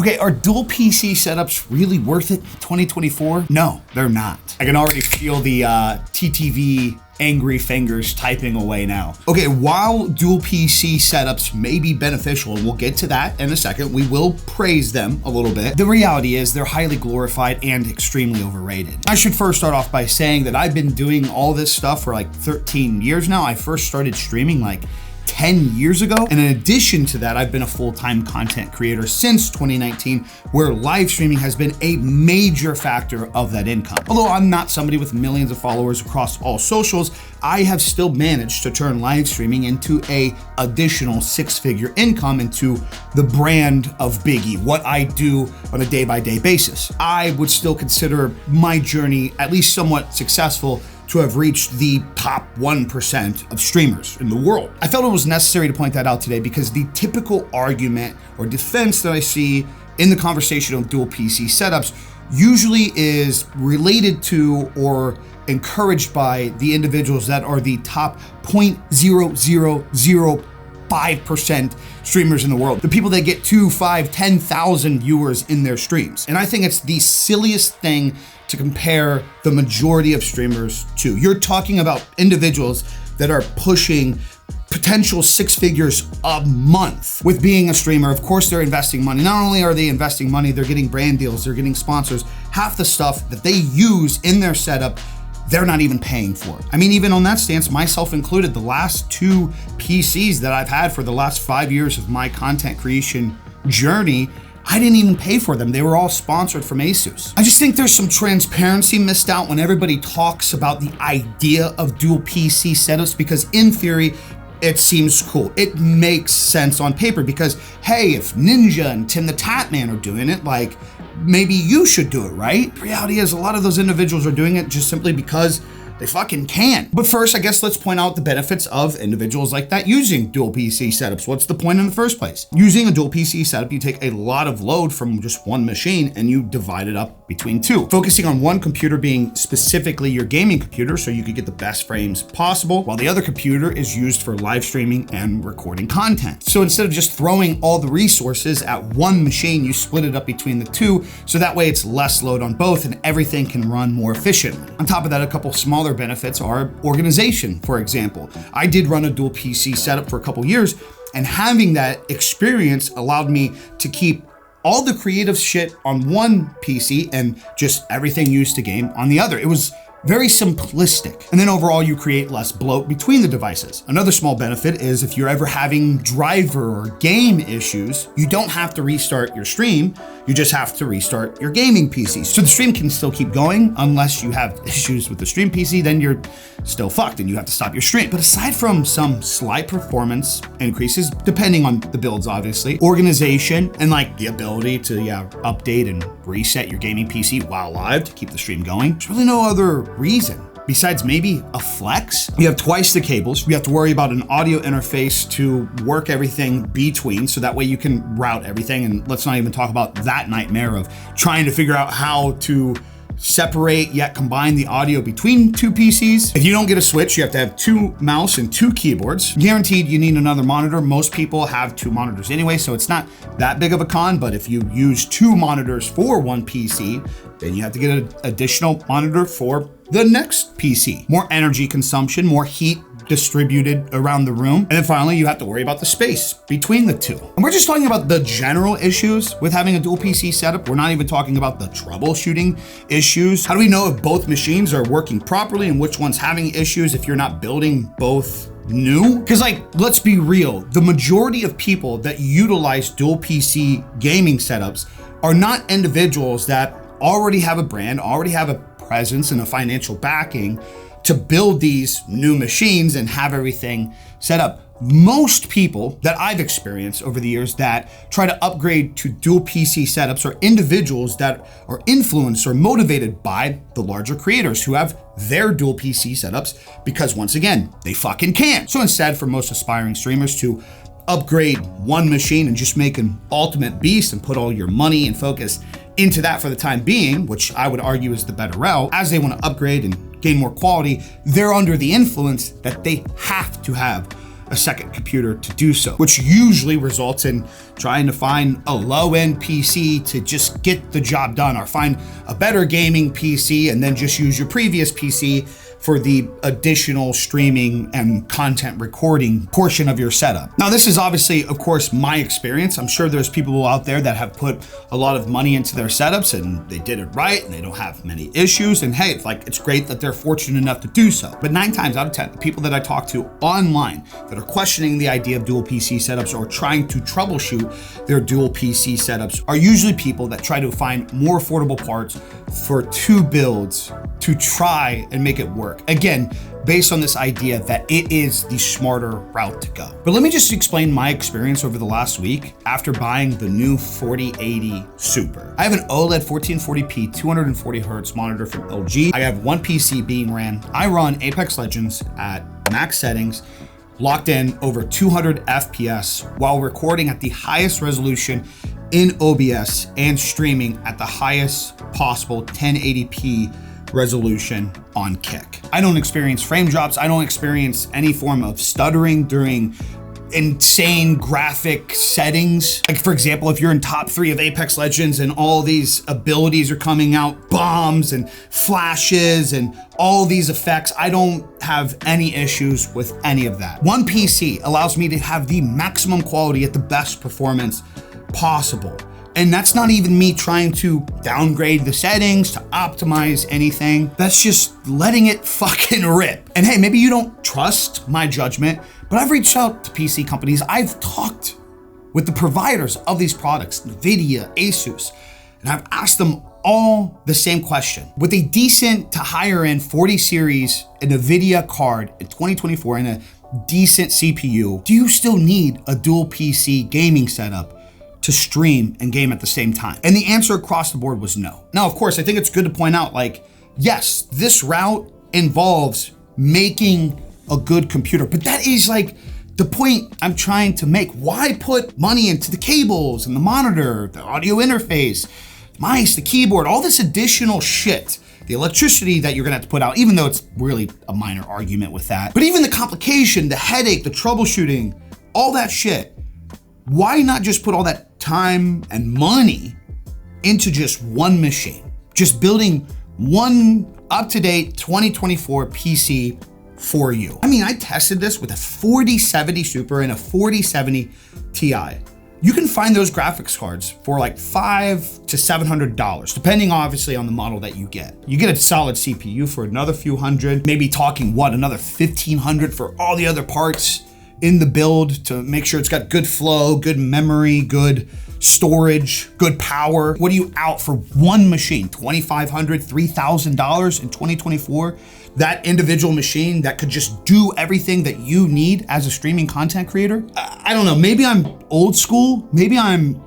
Okay, are dual PC setups really worth it in 2024? No, they're not. I can already feel the TTV angry fingers typing away now. Okay, while dual PC setups may be beneficial, and we'll get to that in a second, we will praise them a little bit. The reality is they're highly glorified and extremely overrated. I should first start off by saying that I've been doing all this stuff for like 13 years now. I first started streaming like 10 years ago. And in addition to that, I've been a full-time content creator since 2019, where live streaming has been a major factor of that income. Although I'm not somebody with millions of followers across all socials, I have still managed to turn live streaming into a additional six-figure income into the brand of Biggie, what I do on a day-by-day basis. I would still consider my journey at least somewhat successful to have reached the top 1% of streamers in the world. I felt it was necessary to point that out today because the typical argument or defense that I see in the conversation of dual PC setups usually is related to or encouraged by the individuals that are the top 0.0005% streamers in the world. The people that get 2, 5, 10,000 viewers in their streams. And I think it's the silliest thing to compare the majority of streamers to. You're talking about individuals that are pushing potential six figures a month with being a streamer. Of course, they're investing money. Not only are they investing money, they're getting brand deals, they're getting sponsors. Half the stuff that they use in their setup, they're not even paying for. I mean, even on that stance, myself included, the last 2 PCs that I've had for the last 5 years of my content creation journey, I didn't even pay for them. They were all sponsored from Asus. I just think there's some transparency missed out when everybody talks about the idea of dual PC setups, because in theory, it seems cool. It makes sense on paper because, hey, if Ninja and Tim the Tatman are doing it, like, maybe you should do it, right? The reality is a lot of those individuals are doing it just simply because they fucking can. But first, I guess let's point out the benefits of individuals like that using dual PC setups. What's the point in the first place? Using a dual PC setup, you take a lot of load from just one machine and you divide it up between 2. Focusing on one computer being specifically your gaming computer so you could get the best frames possible, while the other computer is used for live streaming and recording content. So instead of just throwing all the resources at one machine, you split it up between the 2, so that way it's less load on both and everything can run more efficiently. On top of that, a couple smaller benefits are organization. For example, I did run a dual PC setup for a couple years, and having that experience allowed me to keep all the creative shit on one PC and just everything used to game on the other. It was very simplistic. And then overall, you create less bloat between the devices. Another small benefit is if you're ever having driver or game issues, you don't have to restart your stream. You just have to restart your gaming PC. So the stream can still keep going unless you have issues with the stream PC, then you're still fucked and you have to stop your stream. But aside from some slight performance increases, depending on the builds, obviously, organization and like the ability to update and reset your gaming PC while live to keep the stream going, there's really no other reason. Besides maybe a flex. You have twice the cables. You have to worry about an audio interface to work everything between, so that way you can route everything. And let's not even talk about that nightmare of trying to figure out how to separate yet combine the audio between 2 PCs. If you don't get a switch, you have to have 2 mouse and 2 keyboards. Guaranteed you need another monitor. Most people have 2 monitors anyway, so it's not that big of a con, but if you use 2 monitors for one PC, then you have to get an additional monitor for the next PC. More energy consumption, more heat distributed around the room. And then finally, you have to worry about the space between the 2. And we're just talking about the general issues with having a dual PC setup. We're not even talking about the troubleshooting issues. How do we know if both machines are working properly and which one's having issues if you're not building both new? Because like, let's be real, the majority of people that utilize dual PC gaming setups are not individuals that already have a brand, already have a presence and a financial backing to build these new machines and have everything set up. Most people that I've experienced over the years that try to upgrade to dual PC setups are individuals that are influenced or motivated by the larger creators who have their dual PC setups because, once again, they fucking can. So instead, for most aspiring streamers to upgrade one machine and just make an ultimate beast and put all your money and focus into that for the time being, which I would argue is the better route, as they want to upgrade and gain more quality, they're under the influence that they have to have a second computer to do so, which usually results in trying to find a low-end PC to just get the job done, or find a better gaming PC and then just use your previous PC for the additional streaming and content recording portion of your setup. Now, this is obviously, of course, my experience. I'm sure there's people out there that have put a lot of money into their setups and they did it right and they don't have many issues. And hey, it's great that they're fortunate enough to do so. But 9 times out of 10, the people that I talk to online that are questioning the idea of dual PC setups or trying to troubleshoot their dual PC setups are usually people that try to find more affordable parts for 2 builds to try and make it work. Again, based on this idea that it is the smarter route to go. But let me just explain my experience over the last week after buying the new 4080 Super. I have an OLED 1440p 240 hertz monitor from LG. I have one PC being ran. I run Apex Legends at max settings, locked in over 200 FPS while recording at the highest resolution in OBS and streaming at the highest possible 1080p resolution on Kick. I don't experience frame drops. I don't experience any form of stuttering during insane graphic settings. Like, for example, if you're in top 3 of Apex Legends and all these abilities are coming out, bombs and flashes and all these effects, I don't have any issues with any of that. One PC allows me to have the maximum quality at the best performance possible. And that's not even me trying to downgrade the settings to optimize anything. That's just letting it fucking rip. And hey, maybe you don't trust my judgment, but I've reached out to PC companies. I've talked with the providers of these products, NVIDIA, Asus, and I've asked them all the same question. With a decent to higher end 40 series NVIDIA card in 2024 and a decent CPU, do you still need a dual PC gaming setup to stream and game at the same time? And the answer across the board was no. Now, of course, I think it's good to point out, yes, this route involves making a good computer, but that is the point I'm trying to make. Why put money into the cables and the monitor, the audio interface, mice, the keyboard, all this additional shit, the electricity that you're gonna have to put out, even though it's really a minor argument with that, but even the complication, the headache, the troubleshooting, all that shit, why not just put all that time and money into just one machine? Just building one up-to-date 2024 PC for you. I mean, I tested this with a 4070 Super and a 4070 Ti. You can find those graphics cards for $500 to $700, depending obviously on the model that you get. You get a solid CPU for another few hundred, maybe talking another $1,500 for all the other parts in the build to make sure it's got good flow, good memory, good storage, good power. What are you out for one machine? $2,500, $3,000 in 2024? That individual machine that could just do everything that you need as a streaming content creator? I don't know, maybe I'm old school, maybe I'm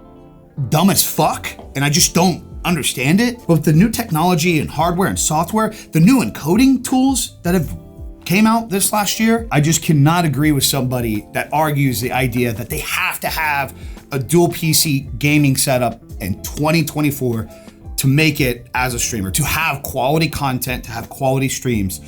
dumb as fuck, and I just don't understand it. But with the new technology and hardware and software, the new encoding tools that have came out this last year, I just cannot agree with somebody that argues the idea that they have to have a dual PC gaming setup in 2024 to make it as a streamer, to have quality content, to have quality streams,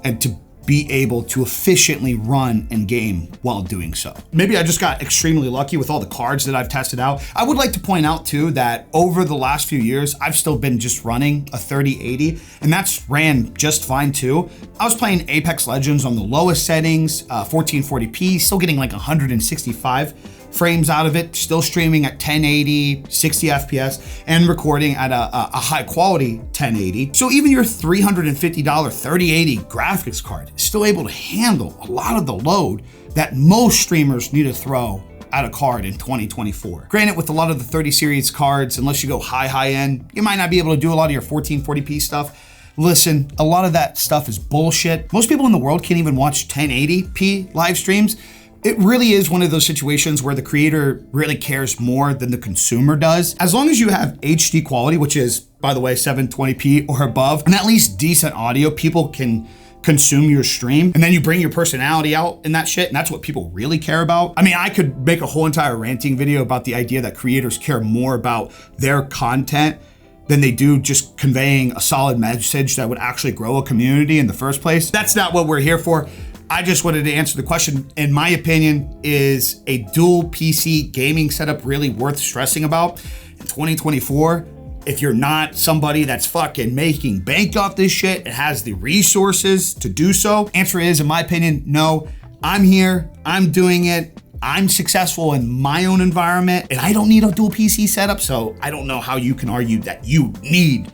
and to be able to efficiently run and game while doing so. Maybe I just got extremely lucky with all the cards that I've tested out. I would like to point out too that over the last few years, I've still been just running a 3080, and that's ran just fine too. I was playing Apex Legends on the lowest settings, 1440p, still getting 165 frames out of it, still streaming at 1080, 60 FPS, and recording at a high quality 1080. So even your $350 3080 graphics card is still able to handle a lot of the load that most streamers need to throw at a card in 2024. Granted, with a lot of the 30 series cards, unless you go high end, you might not be able to do a lot of your 1440p stuff. Listen, a lot of that stuff is bullshit. Most people in the world can't even watch 1080p live streams. It really is one of those situations where the creator really cares more than the consumer does. As long as you have HD quality, which is, by the way, 720p or above, and at least decent audio, people can consume your stream, and then you bring your personality out in that shit, and that's what people really care about. I mean, I could make a whole entire ranting video about the idea that creators care more about their content than they do just conveying a solid message that would actually grow a community in the first place. That's not what we're here for. I just wanted to answer the question. In my opinion, is a dual PC gaming setup really worth stressing about in 2024? If you're not somebody that's fucking making bank off this shit and has the resources to do so, answer is, in my opinion, no. I'm here, I'm doing it, I'm successful in my own environment, and I don't need a dual PC setup, so I don't know how you can argue that you need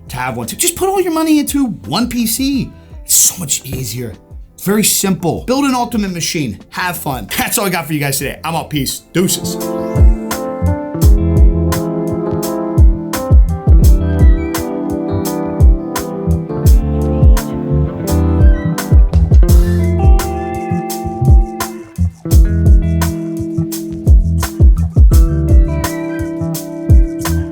to have one. So just put all your money into one PC. It's so much easier. It's very simple. Build an ultimate machine, have fun. That's all I got for you guys today. I'm out, peace, deuces.